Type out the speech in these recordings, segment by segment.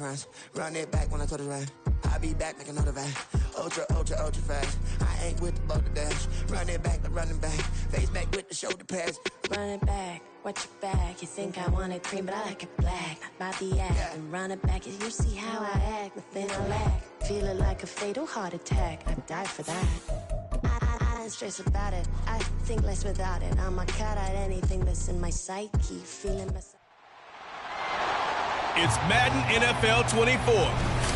Run it back when I told it right. I'll be back, make another van. Ultra, ultra, ultra fast. I ain't with the boulder dash. Run it back, I'm running back. Face back with the shoulder pads. Run it back, watch your back. You think I want it cream, but I like it black. About the act and run it back. You see how I act, nothing I lack. Feel it like a fatal heart attack. I'd die for that. I don't stress about it. I think less without it. I'ma cut out anything that's in my psyche. Feeling beside. It's Madden NFL 24,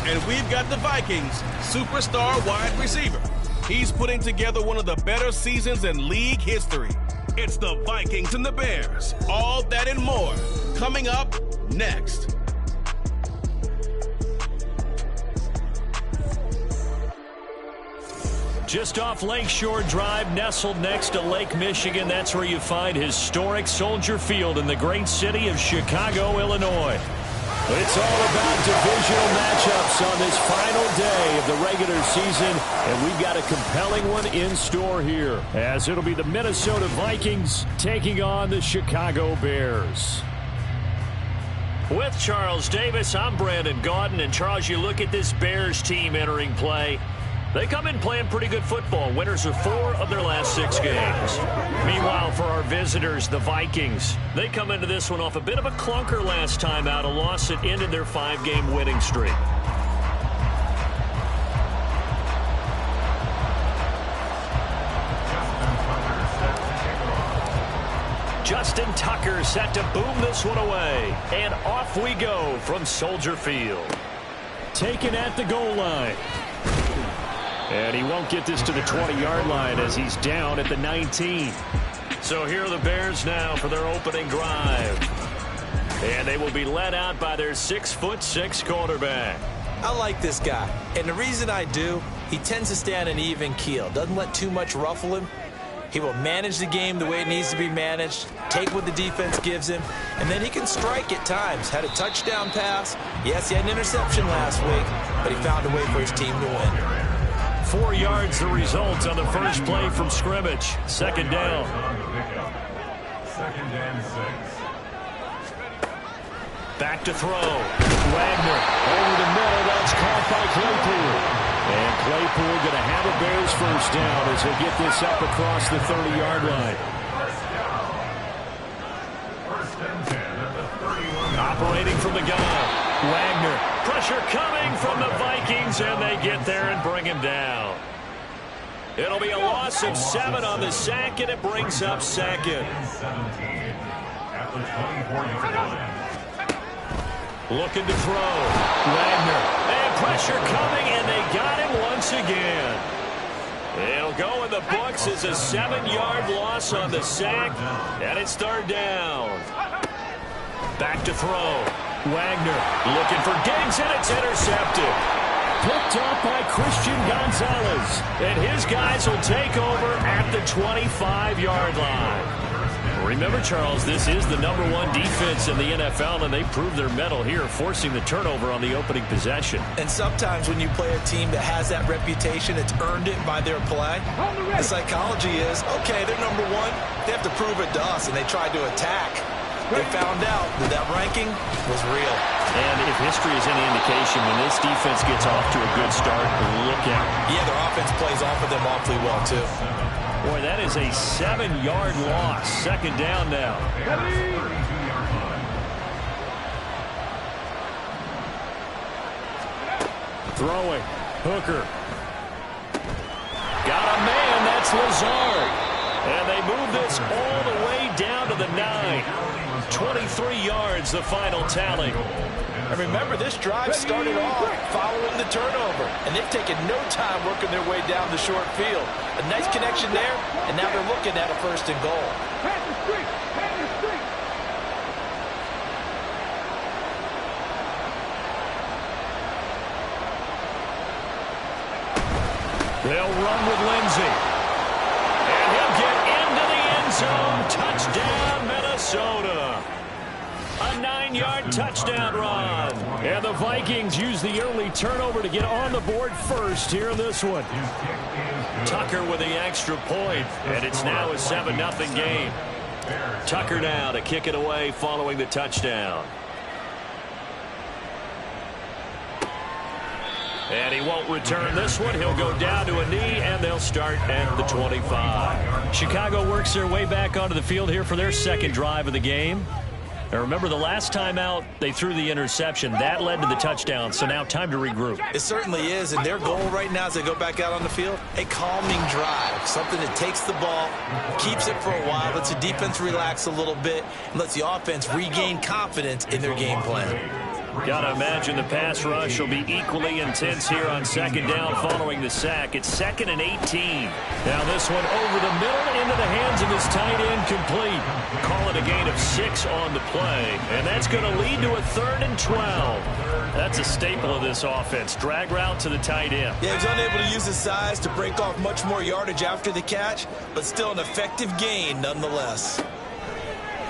and we've got the Vikings superstar wide receiver. He's putting together one of the better seasons in league history. It's the Vikings and the Bears. All that and more coming up next. Just off Lakeshore Drive, nestled next to Lake Michigan, that's where you find historic Soldier Field in the great city of Chicago, Illinois. It's all about divisional matchups on this final day of the regular season, and we've got a compelling one in store here, as it'll be the Minnesota Vikings taking on the Chicago Bears. With Charles Davis, I'm Brandon Gaudin, and Charles, you look at this Bears team entering play. They come in playing pretty good football. Winners of 4 of their last 6 games. Meanwhile, for our visitors, the Vikings, they come into this one off a bit of a clunker last time out, a loss that ended their 5-game winning streak. Justin Tucker set to boom this one away. And off we go from Soldier Field. Taken at the goal line. And he won't get this to the 20-yard line as he's down at the 19. So here are the Bears now for their opening drive. And they will be led out by their 6'6" quarterback. I like this guy. And the reason I do, he tends to stay on an even keel. Doesn't let too much ruffle him. He will manage the game the way it needs to be managed, take what the defense gives him, and then he can strike at times. Had a touchdown pass. Yes, he had an interception last week, but he found a way for his team to win. 4 yards the result on the first play from scrimmage. Second down. Second and 6. Back to throw. Wagner over the middle. That's caught by Claypool. And Claypool going to have a Bears first down as they get this up across the 30-yard line. First and 10 at the 31. Operating from the gun. Wagner. Pressure coming from the Vikings, and they get there and bring him down. It'll be a loss of 7 on the sack, and it brings up second. 17 at the 24-yard line. Looking to throw. Wagner. And pressure coming, and they got him once again. It'll go in the books as a 7-yard loss on the sack, and it's third down. Back to throw. Wagner looking for Diggs, and it's intercepted. Picked up by Christian Gonzalez. And his guys will take over at the 25-yard line. Remember, Charles, this is the #1 defense in the NFL, and they proved their mettle here, forcing the turnover on the opening possession. And sometimes when you play a team that has that reputation, it's earned it by their play. The psychology is, okay, they're #1. They have to prove it to us, and they tried to attack. They found out that ranking was real. And if history is any indication, when this defense gets off to a good start, look out. Yeah, their offense plays off of them awfully well, too. Boy, that is a 7-yard loss. Second down now. Throwing. Hooker. Got a man. That's Lazard. And they move this all the way down to the 9. 23 yards, the final tally. And remember, this drive started off following the turnover, and they've taken no time working their way down the short field. A nice connection there, and now they're looking at a 1st and goal. They'll run with Lindsey. And he'll get into the end zone. Touchdown, Minnesota. A 9-yard touchdown run. And the Vikings use the early turnover to get on the board first here in this one. Tucker with the extra point, and it's now a 7-0 game. Tucker now to kick it away following the touchdown. And he won't return this one. He'll go down to a knee, and they'll start at the 25. Chicago works their way back onto the field here for their second drive of the game. Now remember, the last time out, they threw the interception. That led to the touchdown, so now time to regroup. It certainly is, and their goal right now as they go back out on the field, a calming drive, something that takes the ball, keeps it for a while, lets the defense relax a little bit, and lets the offense regain confidence in their game plan. Got to imagine the pass rush will be equally intense here on second down following the sack. It's 2nd and 18. Now this one over the middle into the hands of his tight end, complete. Call it a gain of 6 on the play, and that's going to lead to a 3rd and 12. That's a staple of this offense. Drag route to the tight end. Yeah, he's unable to use his size to break off much more yardage after the catch, but still an effective gain nonetheless.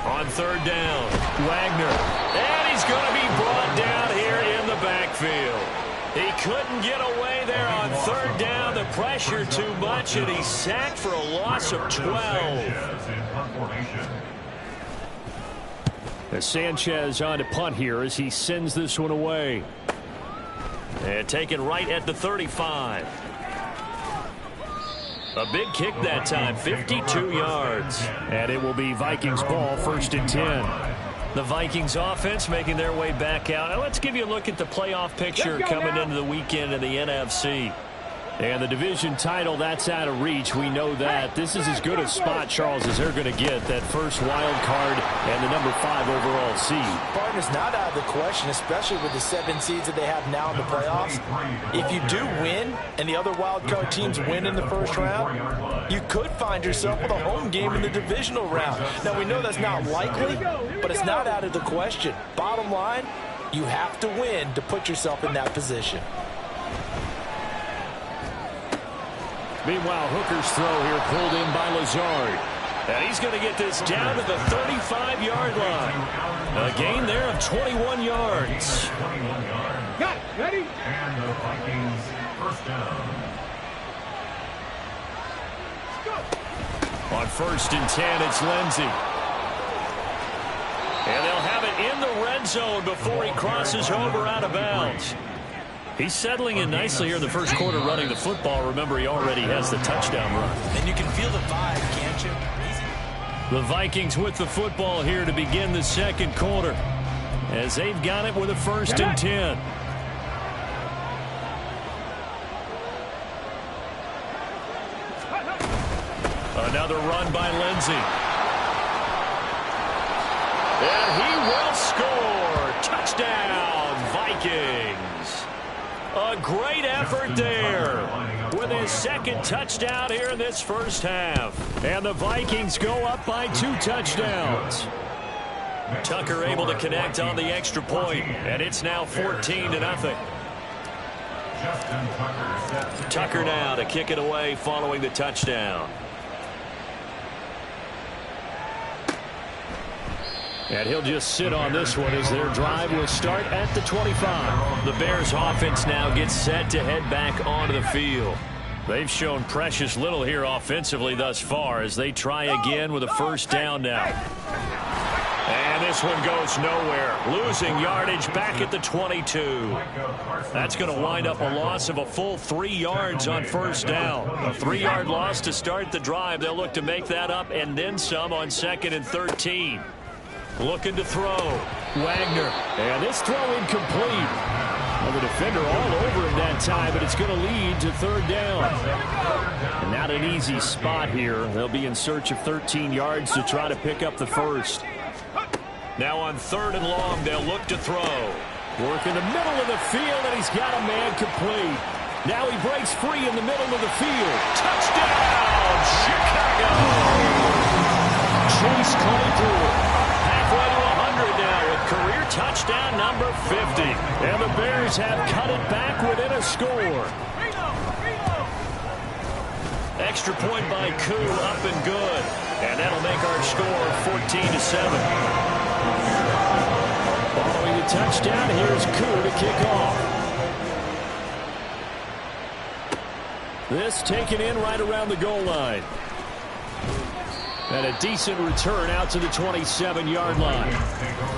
On 3rd down, Wagner. And he's going to be brought down here in the backfield. He couldn't get away there on 3rd down. The pressure too much, and he's sacked for a loss of 12. As Sanchez on to punt here as he sends this one away. And taken right at the 35. A big kick that time, 52 yards. And it will be Vikings ball, 1st and 10. The Vikings offense making their way back out. Now let's give you a look at the playoff picture coming into the weekend in the NFC. And the division title, that's out of reach. We know that. This is as good a spot, Charles, as they're going to get. That first wild card and the number 5 overall seed. Partner's not out of the question, especially with the 7 seeds that they have now in the playoffs. If you do win and the other wild card teams win in the first round, you could find yourself with a home game in the divisional round. Now, we know that's not likely, but it's not out of the question. Bottom line, you have to win to put yourself in that position. Meanwhile, Hooker's throw here pulled in by Lazard. And he's going to get this down to the 35-yard line. A gain there of 21 yards. Got it. Ready? And the Vikings first down. On 1st and 10, it's Lindsey. And they'll have it in the red zone before he crosses over out of bounds. He's settling in nicely here in the first quarter running the football. Remember, he already has the touchdown run. And you can feel the vibe, can't you? The Vikings with the football here to begin the second quarter as they've got it with a 1st and 10. Another run by Lindsey. And he will score. Touchdown, Vikings. A great effort there with his 2nd touchdown here in this first half. And the Vikings go up by 2 touchdowns. Tucker able to connect on the extra point, and it's now 14-0. Tucker now to kick it away following the touchdown. And he'll just sit on this one as their drive will start at the 25. The Bears offense now gets set to head back onto the field. They've shown precious little here offensively thus far as they try again with a 1st down now. And this one goes nowhere. Losing yardage back at the 22. That's going to wind up a loss of a full 3 yards on 1st down. A 3-yard loss to start the drive. They'll look to make that up and then some on 2nd and 13. Looking to throw. Wagner. And this throw incomplete. Well, the defender all over him that time, but it's going to lead to 3rd down. And not an easy spot here. They'll be in search of 13 yards to try to pick up the 1st. Now on 3rd and long, they'll look to throw. Work in the middle of the field, and he's got a man complete. Now he breaks free in the middle of the field. Touchdown, Chicago! Chase Claypool. Halfway to 100 now with career touchdown number 50. And the Bears have cut it back within a score. Extra point by Koo, up and good. And that'll make our score 14-7. Following the touchdown, here's Koo to kick off. This taken in right around the goal line. And a decent return out to the 27-yard line.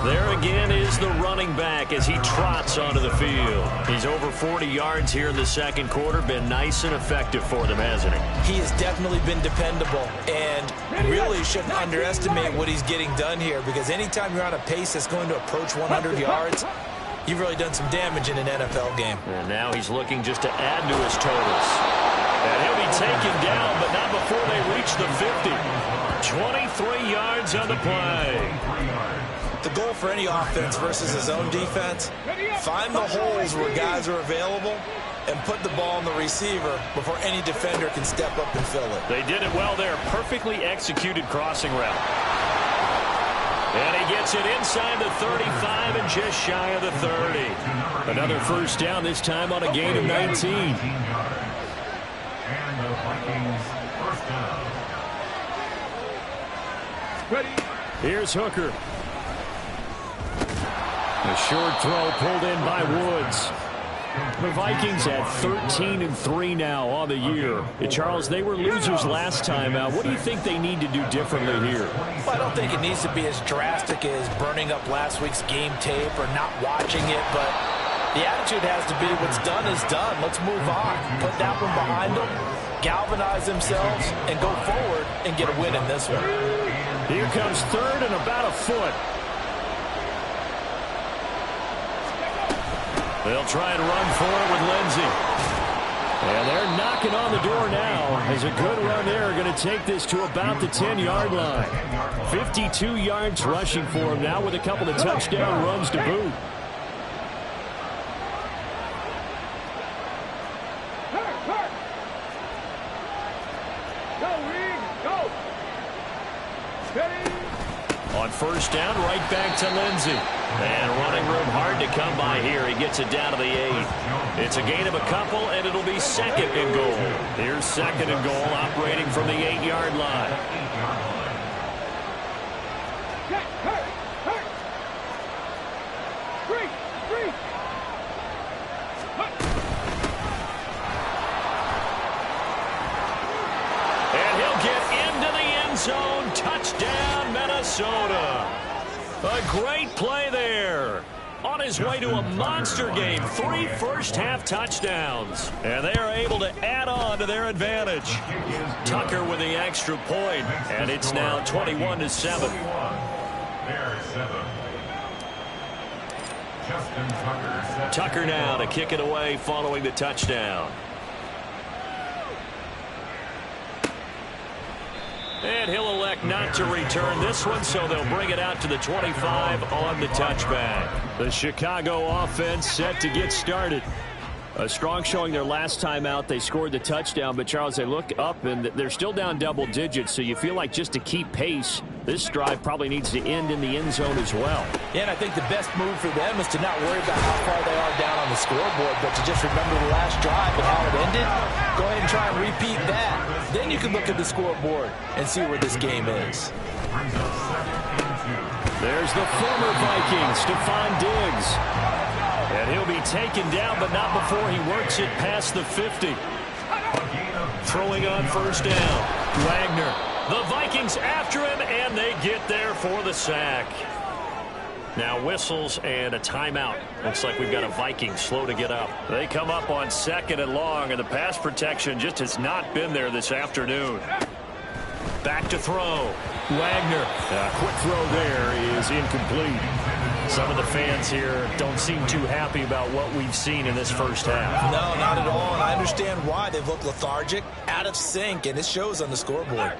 There again is the running back as he trots onto the field. He's over 40 yards here in the second quarter. Been nice and effective for them, hasn't he? He has definitely been dependable, and really shouldn't underestimate what he's getting done here, because anytime you're on a pace that's going to approach 100 yards, you've really done some damage in an NFL game. And now he's looking just to add to his totals. And he'll be taken down, but not before they reach the 50. 23 yards on the play. The goal for any offense versus his own defense, find the holes where guys are available and put the ball on the receiver before any defender can step up and fill it. They did it well there. Perfectly executed crossing route. And he gets it inside the 35 and just shy of the 30. Another first down, this time on a gain of 19. And the Vikings first down. Here's Hooker. A short throw pulled in by Woods. The Vikings at 13-3 now on the year. Charles, they were losers last time out. What do you think they need to do differently here? Well, I don't think it needs to be as drastic as burning up last week's game tape or not watching it, but the attitude has to be what's done is done. Let's move on. Put that one behind them, galvanize themselves, and go forward and get a win in this one. Here comes third and about a foot. They'll try and run for it with Lindsey. And they're knocking on the door now as a good run there. Going to take this to about the 10-yard line. 52 yards rushing for him now with a couple of touchdown runs to boot. On first down, right back to Lindsey. And running room hard to come by here. He gets it down to the 8. It's a gain of a couple, and it'll be second and goal. Here's second and goal, operating from the 8-yard line. And he'll get into the end zone. Touchdown, Minnesota. A great play there. On his way to a monster game. 3 first-half touchdowns. And they are able to add on to their advantage. Tucker with the extra point. And it's now 21-7. Tucker now to kick it away following the touchdown. And he'll elect not to return this one, so they'll bring it out to the 25 on the touchback. The Chicago offense set to get started. A strong showing their last time out. They scored the touchdown, but Charles, they look up and they're still down double digits, so you feel like just to keep pace, this drive probably needs to end in the end zone as well. Yeah, and I think the best move for them is to not worry about how far they are down on the scoreboard, but to just remember the last drive and how it ended. Go ahead and try and repeat that. Then you can look at the scoreboard and see where this game is. There's the former Viking, Stephon Diggs. And he'll be taken down, but not before he works it past the 50. Throwing on first down. Wagner. The Vikings after him, and they get there for the sack. Now whistles and a timeout. Looks like we've got a Viking slow to get up. They come up on second and long, and the pass protection just has not been there this afternoon. Back to throw. Wagner. Quick throw there is incomplete. Some of the fans here don't seem too happy about what we've seen in this first half. No, not at all, and I understand why. They've looked lethargic, out of sync, and it shows on the scoreboard.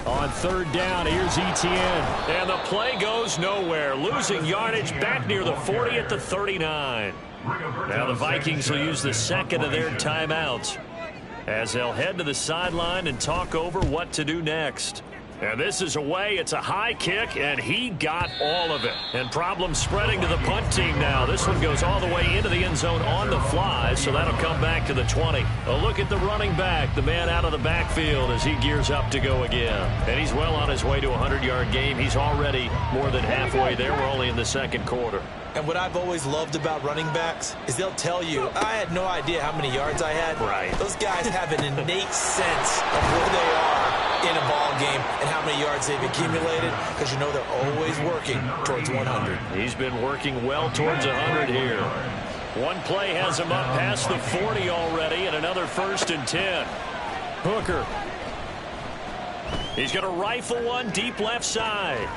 On third down, here's Etienne. And the play goes nowhere. Losing yardage back near the 40 at the 39. Now the Vikings will use the second of their timeouts as they'll head to the sideline and talk over what to do next. And this is away. It's a high kick, and he got all of it. And problems spreading to the punt team now. This one goes all the way into the end zone on the fly, so that'll come back to the 20. A look at the running back, the man out of the backfield as he gears up to go again. And he's well on his way to a 100-yard game. He's already more than halfway there. We're only in the second quarter. And what I've always loved about running backs is they'll tell you, I had no idea how many yards I had. Right. Those guys have an innate sense of where they are in a ball game and how many yards they've accumulated, because you know they're always working towards 100. He's been working well towards 100 here. One play has him up past the 40 already, and another 1st and 10. Hooker. He's going to rifle one deep left side.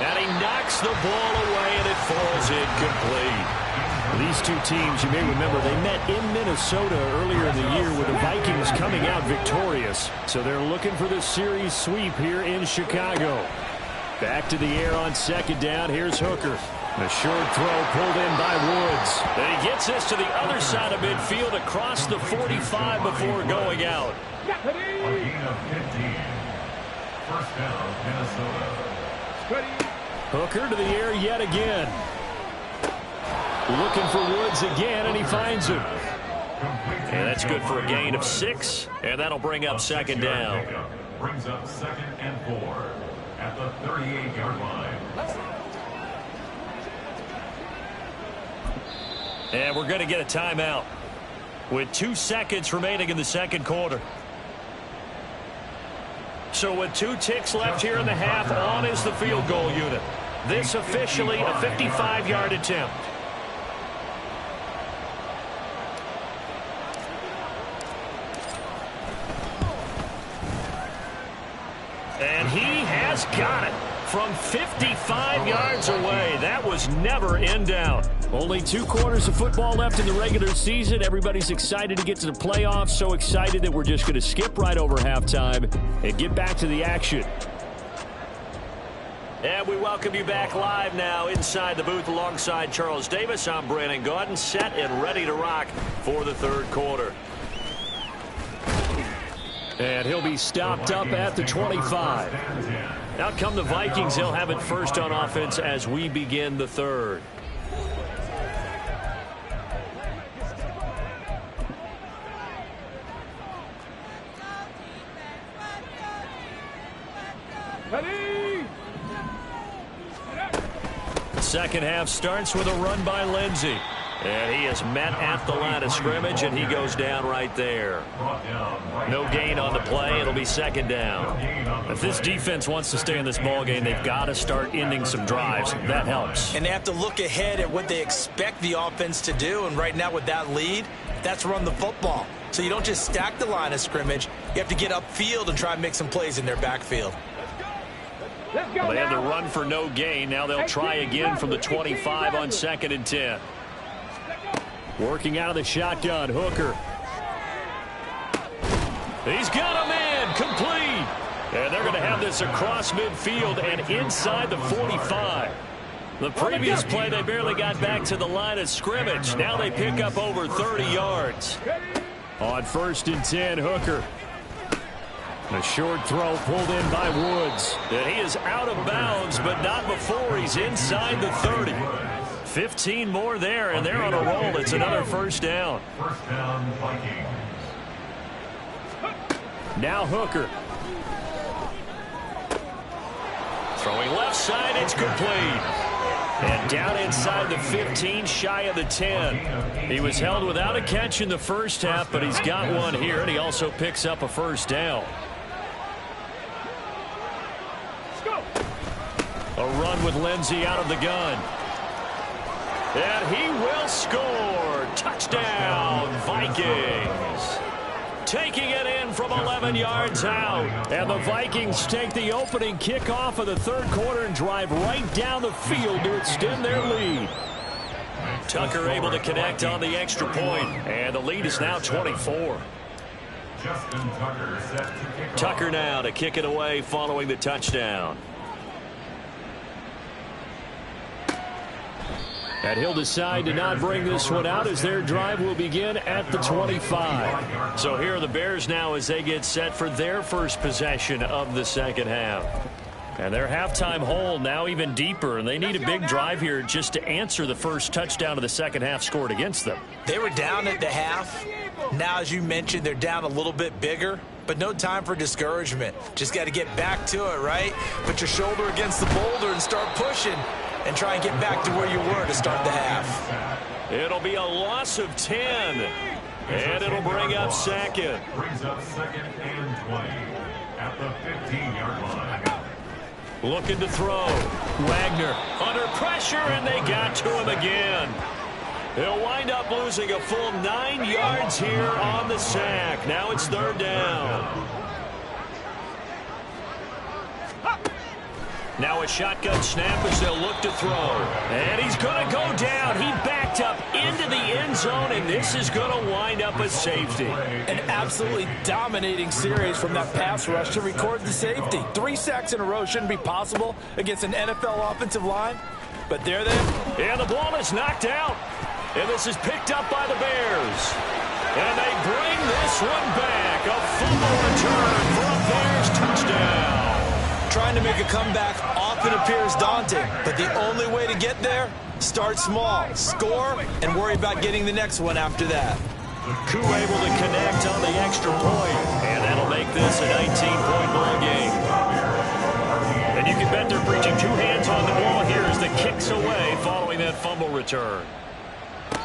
And he knocks the ball away, and it falls incomplete. These two teams, you may remember, they met in Minnesota earlier in the year with the Vikings coming out victorious. So they're looking for the series sweep here in Chicago. Back to the air on 2nd down. Here's Hooker. A short throw pulled in by Woods. And he gets this to the other side of midfield across the 45 before going out. A gain of 15. First down, Minnesota. Hooker to the air yet again. Looking for Woods again, and he finds him. And that's good for a gain of 6, and that'll bring up 2nd down. Brings up 2nd and 4 at the 38-yard line. And we're going to get a timeout with 2 seconds remaining in the 2nd quarter. So with 2 ticks left here in the half, on is the field goal unit. This officially a 55-yard attempt. And he has got it from 55 yards away. That was never in doubt. Only 2 quarters of football left in the regular season. Everybody's excited to get to the playoffs. So excited that we're just going to skip right over halftime and get back to the action. And we welcome you back live now inside the booth alongside Charles Davis. I'm Brandon Gaudin, set and ready to rock for the 3rd quarter. And he'll be stopped up at the 25. Out come the Vikings. They'll have it first on offense as we begin the 3rd. Second half starts with a run by Lindsey. And he is met at the line of scrimmage, and he goes down right there. No gain on the play. It'll be 2nd down. If this defense wants to stay in this ballgame, they've got to start ending some drives. That helps. And they have to look ahead at what they expect the offense to do. And right now with that lead, that's run the football. So you don't just stack the line of scrimmage. You have to get upfield and try and make some plays in their backfield. Well, they had the run for no gain. Now they'll try again from the 25 on 2nd and 10. Working out of the shotgun, Hooker. He's got a man, complete. And they're going to have this across midfield and inside the 45. The previous play, they barely got back to the line of scrimmage. Now they pick up over 30 yards. On 1st and 10, Hooker. A short throw pulled in by Woods. And he is out of bounds, but not before he's inside the 30. 15 more there, and they're on a roll. It's another 1st down. First down, Vikings. Now Hooker. Throwing left side, it's complete. And down inside the 15, shy of the 10. He was held without a catch in the 1st half, but he's got one here, and he also picks up a 1st down. A run with Lindsey out of the gun. And he will score. Touchdown, Vikings. Taking it in from 11 yards out. And the Vikings take the opening kickoff of the 3rd quarter and drive right down the field to extend their lead. Tucker able to connect on the extra point. And the lead is now 24. Justin Tucker set to kick off. Tucker now to kick it away following the touchdown. And he'll decide to not bring this one out as their drive will begin at the 25. So here are the Bears now as they get set for their first possession of the 2nd half. And their halftime hole now even deeper, and they need a big drive here just to answer the first touchdown of the 2nd half scored against them. They were down at the half. Now, as you mentioned, they're down a little bit bigger, but no time for discouragement. Just got to get back to it, right? Put your shoulder against the boulder and start pushing. And try and get back to where you were to start the half. It'll be a loss of 10. And it'll bring up 2nd. Brings up 2nd and 20 at the 15-yard line. Looking to throw. Wagner under pressure, and they got to him again. He'll wind up losing a full 9 yards here on the sack. Now it's 3rd down. Now a shotgun snap as they'll look to throw. And he's going to go down. He backed up into the end zone, and this is going to wind up a safety. An absolutely dominating series from that pass rush to record the safety. 3 sacks in a row shouldn't be possible against an NFL offensive line, but they're there. And the ball is knocked out. And this is picked up by the Bears. And they bring this one back. A fumble return for a Bears touchdown. Trying to make a comeback often appears daunting, but the only way to get there, start small, score, and worry about getting the next one after that. Koo able to connect on the extra point, and that'll make this a 19-point ball game. And you can bet they're preaching 2 hands on the ball here as the kick's away following that fumble return.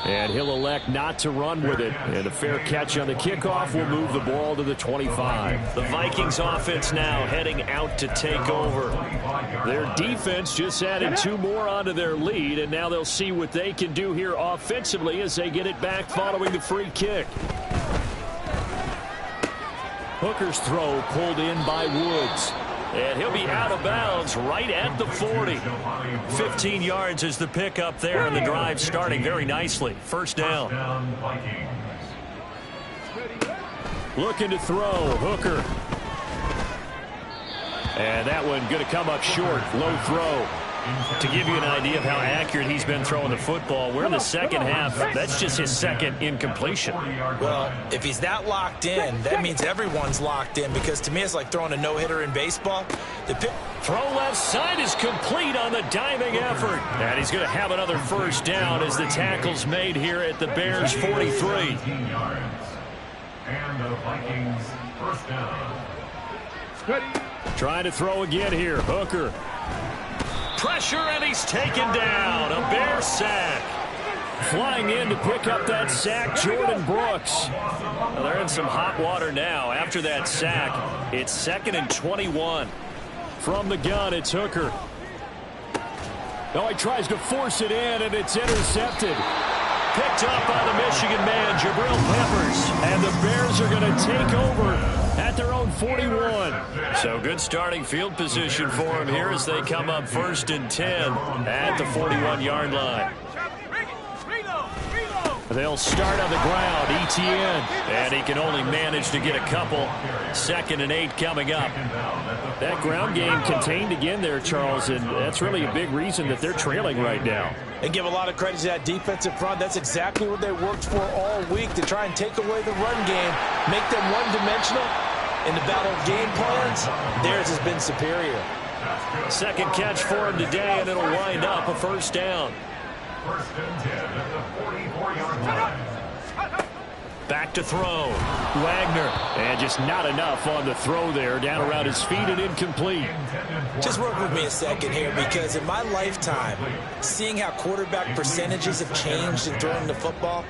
And he'll elect not to run with it. And a fair catch on the kickoff will move the ball to the 25. The Vikings offense now heading out to take over. Their defense just added 2 more onto their lead, and now they'll see what they can do here offensively as they get it back following the free kick. Hooker's throw pulled in by Woods. And he'll be out of bounds right at the 40. 15 yards is the pickup there, and the drive starting very nicely. 1st down. Looking to throw. Hooker. And that one going to come up short. Low throw. To give you an idea of how accurate he's been throwing the football, we're in the second half. That's just his 2nd incompletion. Well, if he's that locked in, that means everyone's locked in, because to me it's like throwing a no-hitter in baseball. The throw left side is complete on the diving effort. And he's going to have another 1st down as the tackle's made here at the Bears' 43. And the Vikings 1st down. Trying to throw again here. Hooker. Pressure, and he's taken down. A Bear sack. Flying in to pick up that sack, Jordan Brooks. Well, they're in some hot water now. After that sack, it's 2nd and 21. From the gun, it's Hooker. Oh, he tries to force it in, and it's intercepted. Picked up by the Michigan man, Jabril Peppers. And the Bears are going to take over at their own 41. So good starting field position for him here as they come up 1st and 10 at the 41-yard line. They'll start on the ground, Etienne, and he can only manage to get a couple. 2nd and 8 coming up. That ground game contained again there, Charles, and that's really a big reason that they're trailing right now. And give a lot of credit to that defensive front. That's exactly what they worked for all week, to try and take away the run game, make them one-dimensional. In the battle of game plans, theirs has been superior. 2nd catch for him today, and it'll wind up a 1st down. 1st and 10 at the 44-yard line. Back to throw. Wagner. And just not enough on the throw there. Down around his feet and incomplete. Just work with me a second here, because in my lifetime, seeing how quarterback percentages have changed in throwing the football,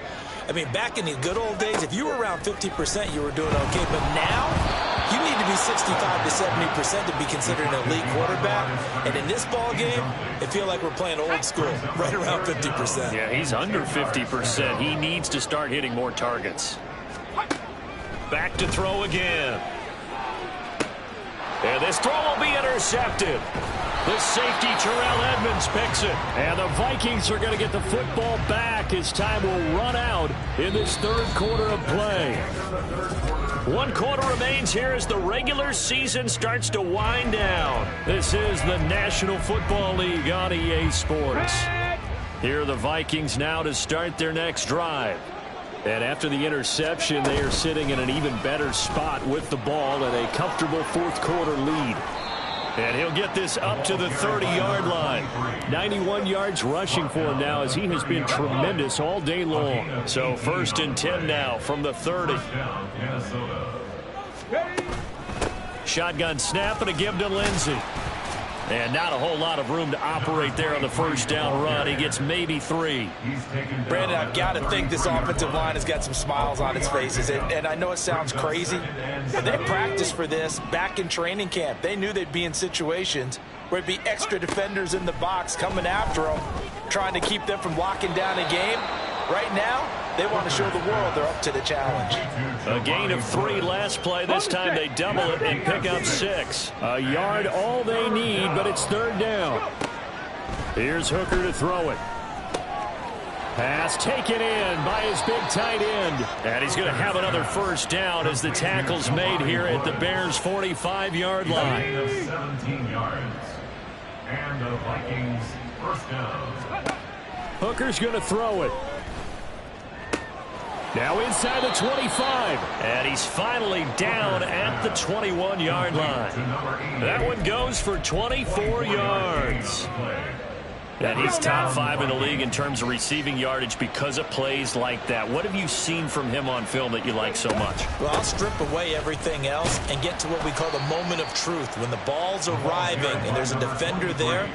I mean, back in the good old days, if you were around 50%, you were doing okay. But now, you need to be 65 to 70% to be considered an elite quarterback. And in this ball game, it feels like we're playing old school, right around 50%. Yeah, he's under 50%. He needs to start hitting more targets. Back to throw again. And this throw will be intercepted. The safety, Terrell Edmonds, picks it. And the Vikings are going to get the football back as time will run out in this 3rd quarter of play. 1 quarter remains here as the regular season starts to wind down. This is the National Football League on EA Sports. Here are the Vikings now to start their next drive. And after the interception, they are sitting in an even better spot with the ball and a comfortable 4th quarter lead. And he'll get this up to the 30-yard line. 91 yards rushing for him now as he has been tremendous all day long. So 1st and 10 now from the 30. Shotgun snap and a give to Lindsey. And not a whole lot of room to operate there on the first down run. He gets maybe 3. Brandon, I've got to think this offensive line has got some smiles on its faces. And I know it sounds crazy, but they practiced for this back in training camp. They knew they'd be in situations where it'd be extra defenders in the box coming after them, trying to keep them from locking down a game. Right now, they want to show the world they're up to the challenge. A gain of 3 last play. This time they double it and pick up 6. A yard all they need, but it's 3rd down. Here's Hooker to throw it. Pass taken in by his big tight end. And he's going to have another first down as the tackle's made here at the Bears' 45-yard line. 17 yards. And the Vikings first down. Hooker's going to throw it. Now inside the 25. And he's finally down at the 21-yard line. That one goes for 24 yards. And he's top 5 in the league in terms of receiving yardage because of plays like that. What have you seen from him on film that you like so much? Well, I'll strip away everything else and get to what we call the moment of truth. When the ball's arriving and there's a defender there,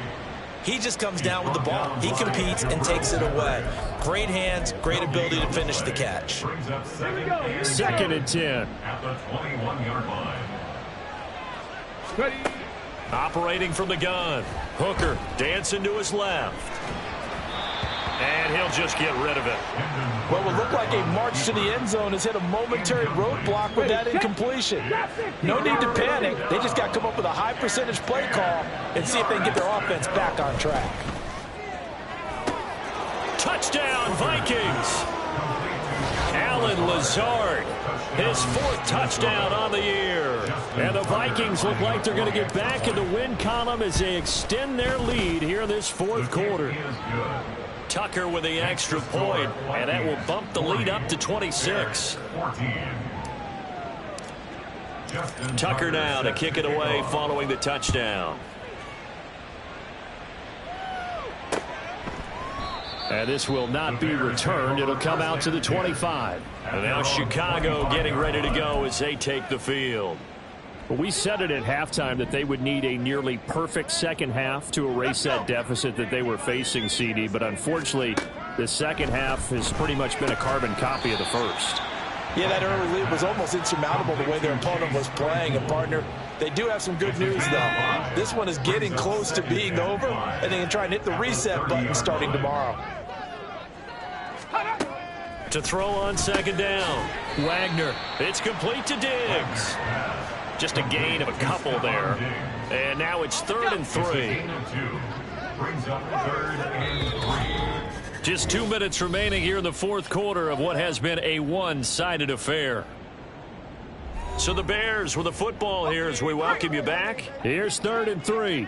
he just comes down with the ball. He competes and takes it away. Great hands, great ability to finish the catch. 2nd and 10. At the 21-yard line. Operating from the gun. Hooker dancing to his left. And he'll just get rid of it. What will look like a march to the end zone has hit a momentary roadblock with that incompletion. No need to panic. They just got to come up with a high percentage play call and see if they can get their offense back on track. Touchdown, Vikings. Alan Lazard, his 4th touchdown on the year. And the Vikings look like they're going to get back in the win column as they extend their lead here in this 4th quarter. Tucker with the extra point, and that will bump the lead up to 26. Tucker now to kick it away following the touchdown. And this will not be returned. It'll come out to the 25. And now Chicago getting ready to go as they take the field. Well, we said it at halftime that they would need a nearly perfect second half to erase that deficit that they were facing, CD. But unfortunately, the second half has pretty much been a carbon copy of the first. Yeah, that early lead was almost insurmountable the way their opponent was playing. And, partner, they do have some good news, though. This one is getting close to being over, and they can try and hit the reset button starting tomorrow. To throw on 2nd down. Wagner. It's complete to Diggs. Just a gain of a couple there. And now it's 3rd and 3. Brings up 3rd and 3. Just 2 minutes remaining here in the 4th quarter of what has been a one-sided affair. So the Bears with the football here as we welcome you back. Here's 3rd and 3.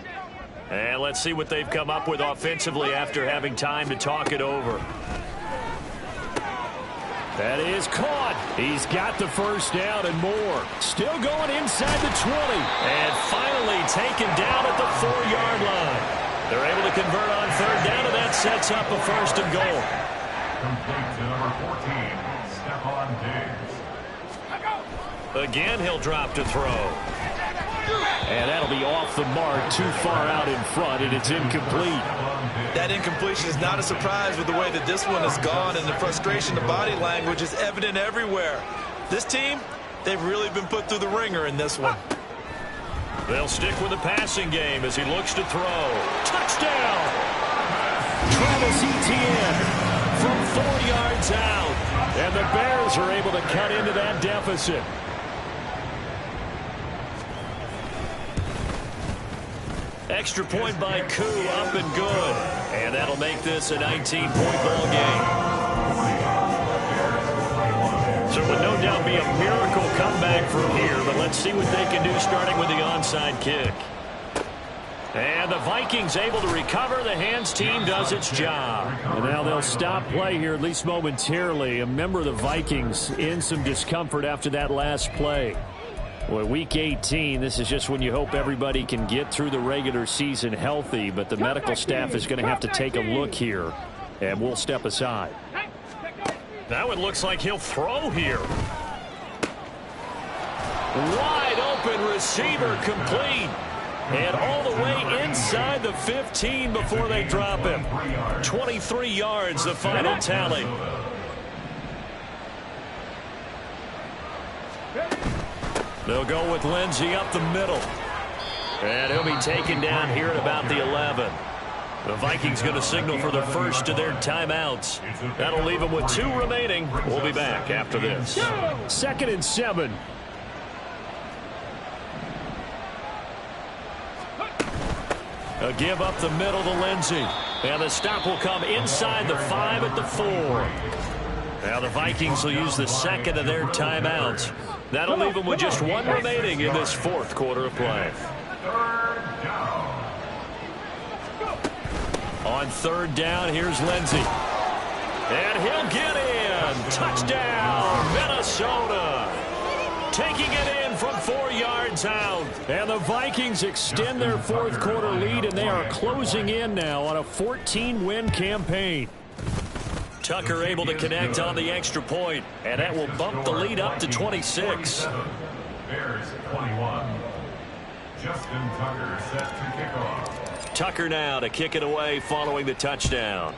And let's see what they've come up with offensively after having time to talk it over. That is caught. He's got the first down and more. Still going inside the 20. And finally taken down at the 4-yard line. They're able to convert on 3rd down, and that sets up a 1st and goal. Complete to number 14, Stephon Diggs. Again, he'll drop to throw. And that'll be off the mark, too far out in front, and it's incomplete. That incompletion is not a surprise with the way that this one has gone, and the frustration, the body language is evident everywhere. This team, they've really been put through the ringer in this one. They'll stick with the passing game as he looks to throw. Touchdown! Travis Etienne from 4 yards out. And the Bears are able to cut into that deficit. Extra point by Koo, up and good. And that'll make this a 19-point ball game. So it would no doubt be a miracle comeback from here, but let's see what they can do starting with the onside kick. And the Vikings able to recover. The hands team does its job. And now they'll stop play here, at least momentarily. A member of the Vikings in some discomfort after that last play. Well, week 18, this is just when you hope everybody can get through the regular season healthy, but the medical staff is going to have to take a look here, and we'll step aside. That one looks like he'll throw here. Wide open receiver complete. And all the way inside the 15 before they drop him. 23 yards, the final tally. They'll go with Lindsey up the middle. And he'll be taken down here at about the 11. The Vikings going to signal for the first of their timeouts. That'll leave them with 2 remaining. We'll be back after this. 2nd and 7. A give up the middle to Lindsey. And the stop will come inside the 5 at the 4. Now the Vikings will use the 2nd of their timeouts. That'll leave them with just 1 remaining in this 4th quarter of play. On 3rd down, here's Lindsey. And he'll get in. Touchdown, Minnesota. Taking it in from 4 yards out. And the Vikings extend their 4th quarter lead, and they are closing in now on a 14-win campaign. Tucker able to connect on the extra point, and that will bump the lead up to 26. Bears 21. Justin Tucker set to kick off. Tucker now to kick it away following the touchdown.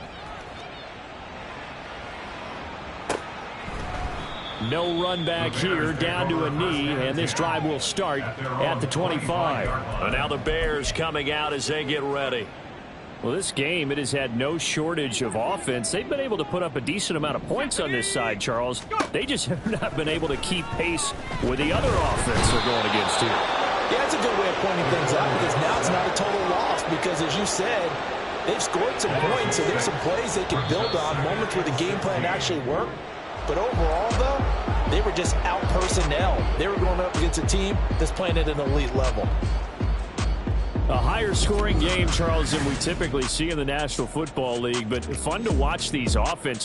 No run back here, down to a knee, and this drive will start at the 25. And now the Bears coming out as they get ready. Well, this game, it has had no shortage of offense. They've been able to put up a decent amount of points on this side, Charles. They just have not been able to keep pace with the other offense they're going against here. Yeah, that's a good way of pointing things out, because now it's not a total loss, because as you said, they've scored some points, so there's some plays they can build on, moments where the game plan actually worked. But overall, though, they were just out personnel. They were going up against a team that's playing at an elite level. A higher scoring game, Charles, than we typically see in the National Football League, but fun to watch these offenses.